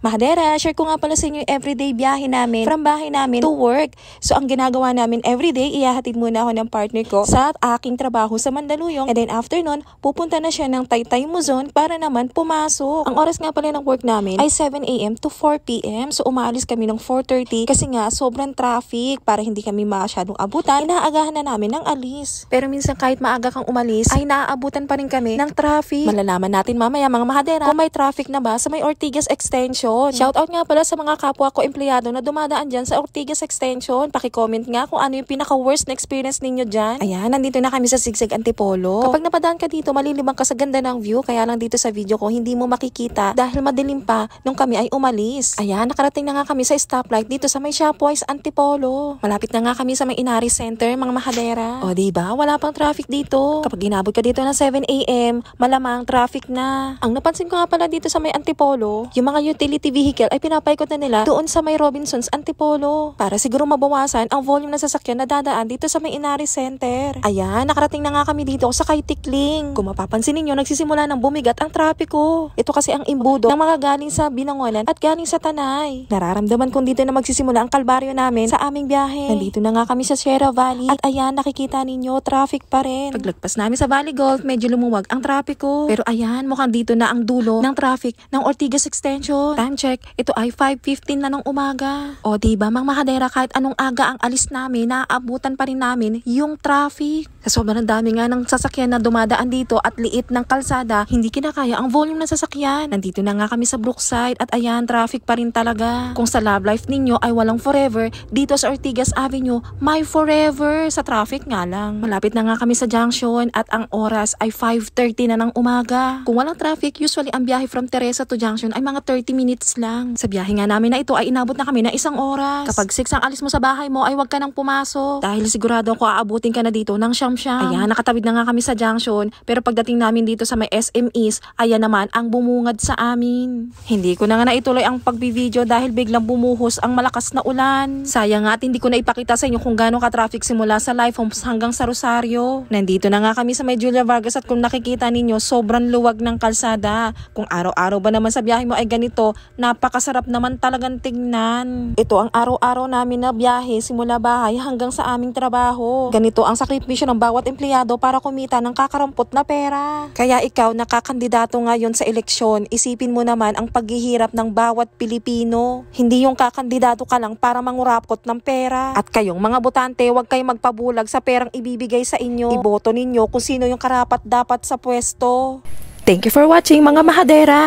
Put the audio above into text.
Mahadera, share ko nga pala sa inyo yung everyday biyahe namin from bahay namin to work. So ang ginagawa namin everyday, ihahatid muna ako ng partner ko sa aking trabaho sa Mandaluyong. And then after nun, pupunta na siya ng Taytay Luzon para naman pumasok. Ang oras nga pala ng work namin ay 7 AM to 4 PM. So umaalis kami ng 4:30 kasi nga sobrang traffic para hindi kami masyadong abutan. Inaagahan na namin ng alis. Pero minsan kahit maaga kang umalis, ay naaabutan pa rin kami ng traffic. Malalaman natin mamaya mga mahadera kung may traffic na ba sa may Ortigas Extension. Shoutout nga pala sa mga kapwa ko empleyado na dumadaan dyan sa Ortigas Extension. Paki-comment nga kung ano yung pinaka-worst na experience ninyo dyan. Ayan, nandito na kami sa Sigsig Antipolo. Kapag napadaan ka dito, malilibang ka sa ganda ng view. Kaya lang dito sa video ko, hindi mo makikita dahil madilim pa nung kami ay umalis. Ayan, nakarating na nga kami sa stoplight dito sa may Shopwise Antipolo. Malapit na nga kami sa may Inari Center, mga mahadera. O diba, wala pang traffic dito. Kapag inabot ka dito ng 7 AM, malamang traffic na. Ang napansin ko nga pala dito sa may Antipolo, yung mga utility vehicle ay pinapaikot na nila doon sa may Robinsons Antipolo para siguro mabawasan ang volume ng sasakyan na dadaan dito sa may Inari Center. Ayan, nakarating na nga kami dito sa kay Tikling. Kung mapapansin ninyo, nagsisimula ng bumigat ang trapiko. Ito kasi ang imbudo ng mga galing sa Binangonan at galing sa Tanay. Nararamdaman kong dito na magsisimula ang kalbaryo namin sa aming biyahe. Nandito na nga kami sa Sierra Valley at ayan, nakikita ninyo, traffic pa rin. Paglagpas namin sa Valley Golf, medyo lumuwag ang trapiko. Pero ayan, mukhang dito na ang dulo ng traffic ng Ortigas Extension. Time check, ito ay 5:15 na ng umaga. O diba, mga mahadera, kahit anong aga ang alis namin, naaabutan pa rin namin yung traffic. Sa sobrang dami nga ng sasakyan na dumadaan dito at liit ng kalsada, hindi kinakaya ang volume ng sasakyan. Nandito na nga kami sa Brookside at ayan, traffic pa rin talaga. Kung sa love life ninyo ay walang forever, dito sa Ortigas Avenue, may forever. Sa traffic nga lang. Malapit na nga kami sa junction at ang oras ay 5:30 na ng umaga. Kung walang traffic, usually ang biyahe from Teresa to junction ay mga 30 minutes lang. Sa biyahe nga namin na ito ay inabot na kami na 1 oras. Kapag 6 ang alis mo sa bahay mo ay wag ka nang pumasok. Dahil sigurado ko aabutin ka na dito ng siyam-siyam. Ayan, nakatawid na nga kami sa junction. Pero pagdating namin dito sa may SM East, ayan naman ang bumungad sa amin. Hindi ko na nga naituloy ang pagbibideo dahil biglang bumuhos ang malakas na ulan. Sayang nga at hindi ko na ipakita sa inyo kung gaano ka-traffic simula sa Life Homes hanggang sa Rosario. Nandito na nga kami sa may Julia Vargas at kung nakikita ninyo, sobrang luwag ng kalsada. Kung araw-araw ba naman sa biyahe mo ay ganito, napakasarap naman talagang tingnan. Ito ang araw-araw namin na biyahe simula bahay hanggang sa aming trabaho. Ganito ang sakripisyo ng bawat empleyado para kumita ng kakarampot na pera. Kaya ikaw nakakandidato ngayon sa eleksyon, isipin mo naman ang paghihirap ng bawat Pilipino. Hindi yung kakandidato ka lang para mangurapot ng pera. At kayong mga botante, huwag kayong magpabulag sa perang ibibigay sa inyo. Iboto ninyo kung sino yung karapat dapat sa pwesto. Thank you for watching, mga mahadera.